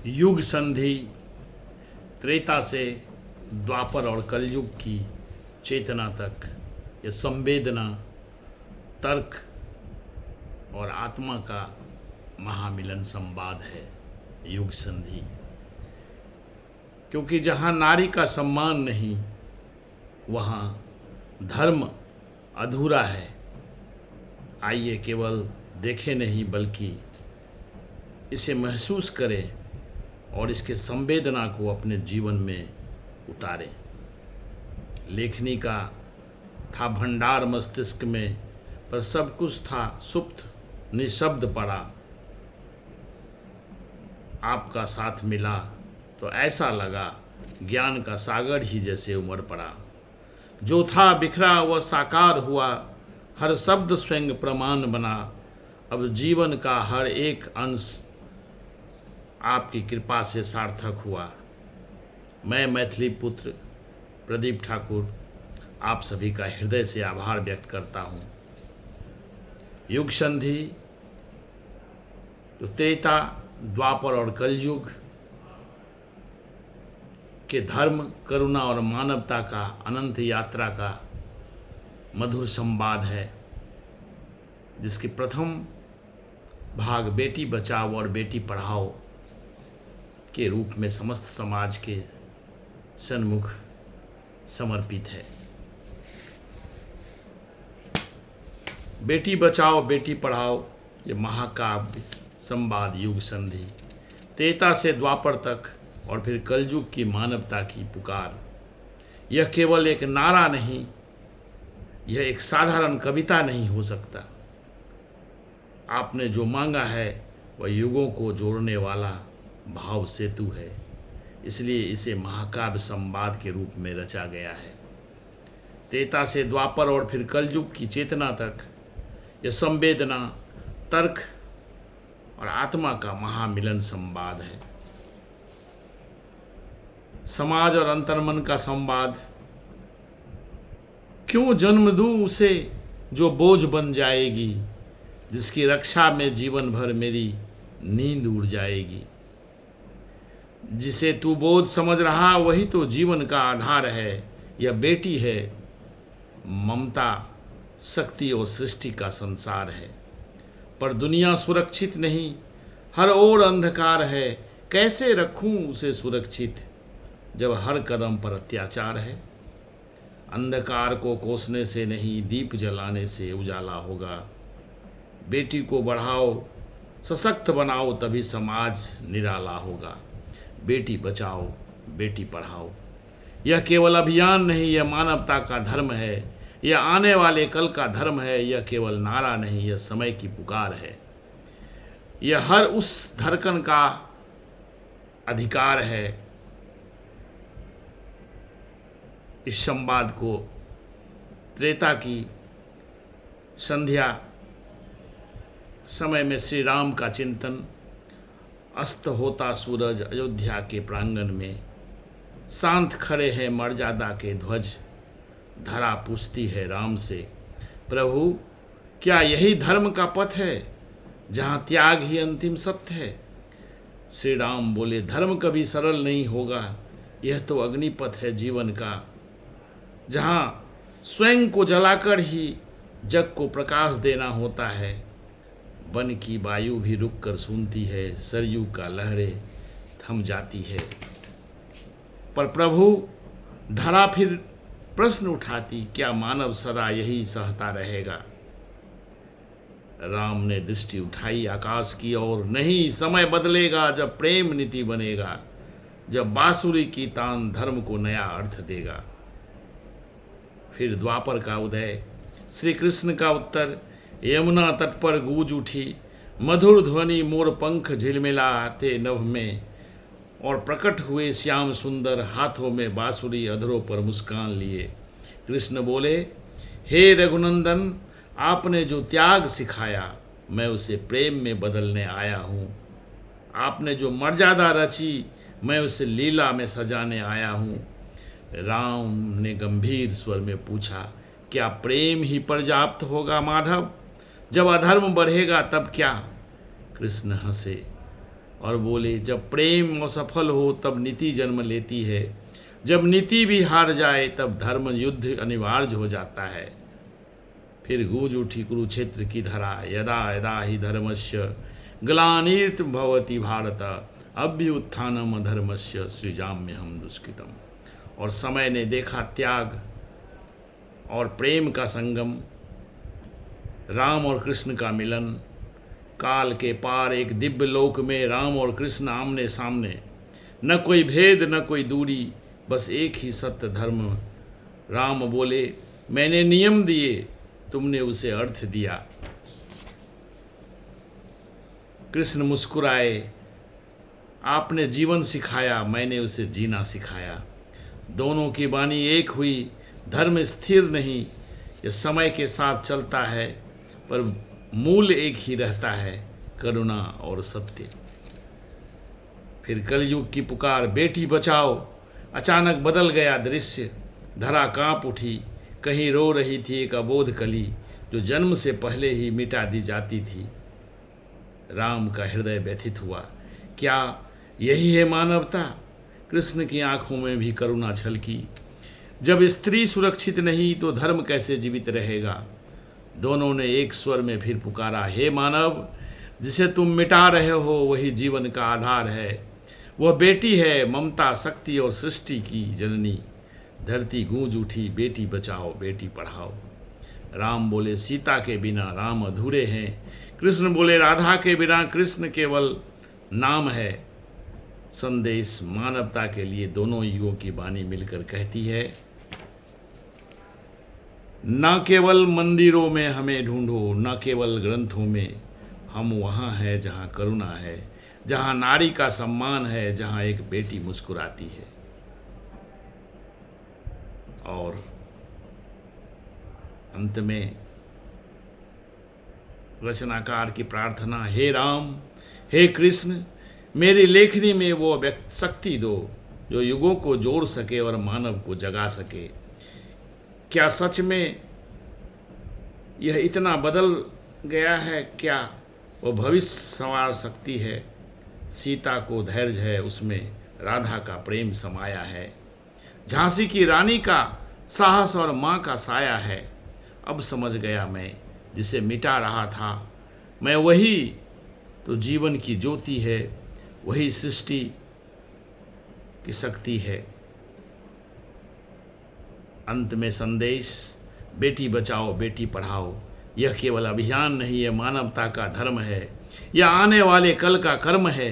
युग संधि त्रेता से द्वापर और कलयुग की चेतना तक यह संवेदना, तर्क और आत्मा का महामिलन संवाद है युग संधि। क्योंकि जहाँ नारी का सम्मान नहीं, वहाँ धर्म अधूरा है। आइए केवल देखें नहीं बल्कि इसे महसूस करें और इसके संवेदना को अपने जीवन में उतारें। लेखनी का था भंडार मस्तिष्क में, पर सब कुछ था सुप्त निशब्द पड़ा। आपका साथ मिला तो ऐसा लगा ज्ञान का सागर ही जैसे उमड़ पड़ा। जो था बिखरा वह साकार हुआ, हर शब्द स्वयं प्रमाण बना। अब जीवन का हर एक अंश आपकी कृपा से सार्थक हुआ। मैं मैथिली पुत्र प्रदीप ठाकुर आप सभी का हृदय से आभार व्यक्त करता हूँ। युग संधि जो त्रेता, द्वापर और कलयुग के धर्म, करुणा और मानवता का अनंत यात्रा का मधुर संवाद है, जिसके प्रथम भाग बेटी बचाओ और बेटी पढ़ाओ के रूप में समस्त समाज के सन्मुख समर्पित है। बेटी बचाओ बेटी पढ़ाओ ये महाकाव्य संवाद युग संधि, त्रेता से द्वापर तक और फिर कलयुग की मानवता की पुकार। यह केवल एक नारा नहीं, यह एक साधारण कविता नहीं हो सकता। आपने जो मांगा है वह युगों को जोड़ने वाला भाव सेतु है, इसलिए इसे महाकाव्य संवाद के रूप में रचा गया है। त्रेता से द्वापर और फिर कलयुग की चेतना तक यह संवेदना, तर्क और आत्मा का महामिलन संवाद है। समाज और अंतर्मन का संवाद। क्यों जन्म दूं उसे जो बोझ बन जाएगी, जिसकी रक्षा में जीवन भर मेरी नींद उड़ जाएगी। जिसे तू बोझ समझ रहा वही तो जीवन का आधार है। यह बेटी है, ममता, शक्ति और सृष्टि का संसार है। पर दुनिया सुरक्षित नहीं, हर ओर अंधकार है। कैसे रखूं उसे सुरक्षित जब हर कदम पर अत्याचार है। अंधकार को कोसने से नहीं, दीप जलाने से उजाला होगा। बेटी को बढ़ाओ, सशक्त बनाओ, तभी समाज निराला होगा। बेटी बचाओ बेटी पढ़ाओ यह केवल अभियान नहीं, यह मानवता का धर्म है। यह आने वाले कल का धर्म है। यह केवल नारा नहीं, यह समय की पुकार है। यह हर उस धड़कन का अधिकार है। इस संवाद को त्रेता की संध्या समय में श्री राम का चिंतन, अस्त होता सूरज अयोध्या के प्रांगण में, शांत खड़े हैं मर्यादा के ध्वज, धरा पूछती है राम से, प्रभु क्या यही धर्म का पथ है, जहाँ त्याग ही अंतिम सत्य है। श्री राम बोले, धर्म कभी सरल नहीं होगा, यह तो अग्निपथ है जीवन का, जहाँ स्वयं को जलाकर ही जग को प्रकाश देना होता है। वन की वायु भी रुक कर सुनती है, सरयू का लहरें थम जाती है। पर प्रभु धरा फिर प्रश्न उठाती, क्या मानव सदा यही सहता रहेगा। राम ने दृष्टि उठाई आकाश की ओर, नहीं समय बदलेगा जब प्रेम नीति बनेगा, जब बांसुरी की तान धर्म को नया अर्थ देगा। फिर द्वापर का उदय, श्री कृष्ण का उत्तर, यमुना तट पर गूंज उठी मधुर ध्वनि, मोर पंख झिलमिलाते नभ में, और प्रकट हुए श्याम सुंदर, हाथों में बांसुरी, अधरों पर मुस्कान लिए। कृष्ण बोले, हे रघुनंदन, आपने जो त्याग सिखाया मैं उसे प्रेम में बदलने आया हूँ। आपने जो मर्यादा रची मैं उसे लीला में सजाने आया हूँ। राम ने गंभीर स्वर में पूछा, क्या प्रेम ही पर्याप्त होगा माधव, जब अधर्म बढ़ेगा तब क्या। कृष्ण हंसे, और बोले, जब प्रेम असफल हो तब नीति जन्म लेती है, जब नीति भी हार जाए तब धर्म युद्ध अनिवार्य हो जाता है। फिर गूंज उठी कुरुक्षेत्र की धरा, यदा यदा ही धर्मस्य ग्लानिर्भवति भारत अभ्युत्थानम अधर्मस्य सृजाम्यहम दुष्कृतम। और समय ने देखा त्याग और प्रेम का संगम, राम और कृष्ण का मिलन। काल के पार एक दिव्य लोक में राम और कृष्ण आमने सामने, न कोई भेद न कोई दूरी, बस एक ही सत्य धर्म। राम बोले, मैंने नियम दिए, तुमने उसे अर्थ दिया। कृष्ण मुस्कुराए, आपने जीवन सिखाया, मैंने उसे जीना सिखाया। दोनों की वाणी एक हुई, धर्म स्थिर नहीं, यह समय के साथ चलता है, पर मूल एक ही रहता है, करुणा और सत्य। फिर कलयुग की पुकार, बेटी बचाओ। अचानक बदल गया दृश्य, धरा कांप उठी। कहीं रो रही थी एक अबोध कली, जो जन्म से पहले ही मिटा दी जाती थी। राम का हृदय व्यथित हुआ, क्या यही है मानवता? कृष्ण की आंखों में भी करुणा छलकी। जब स्त्री सुरक्षित नहीं तो धर्म कैसे जीवित रहेगा? दोनों ने एक स्वर में फिर पुकारा, हे मानव, जिसे तुम मिटा रहे हो वही जीवन का आधार है। वह बेटी है, ममता, शक्ति और सृष्टि की जननी। धरती गूंज उठी, बेटी बचाओ, बेटी पढ़ाओ। राम बोले, सीता के बिना राम अधूरे हैं। कृष्ण बोले, राधा के बिना कृष्ण केवल नाम है। संदेश मानवता के लिए दोनों युगों की वाणी मिलकर कहती है, न केवल मंदिरों में हमें ढूंढो, न केवल ग्रंथों में, हम वहाँ हैं जहाँ करुणा है, जहाँ नारी का सम्मान है, जहाँ एक बेटी मुस्कुराती है। और अंत में रचनाकार की प्रार्थना, हे राम, हे कृष्ण, मेरी लेखनी में वो व्यक्त शक्ति दो जो युगों को जोड़ सके और मानव को जगा सके। क्या सच में यह इतना बदल गया है? क्या वो भविष्य संवार सकती है? सीता को धैर्य है, उसमें राधा का प्रेम समाया है। झांसी की रानी का साहस और माँ का साया है। अब समझ गया मैं, जिसे मिटा रहा था मैं, वही तो जीवन की ज्योति है, वही सृष्टि की शक्ति है। अंत में संदेश, बेटी बचाओ, बेटी पढ़ाओ। यह केवल अभियान नहीं है, मानवता का धर्म है। यह आने वाले कल का कर्म है।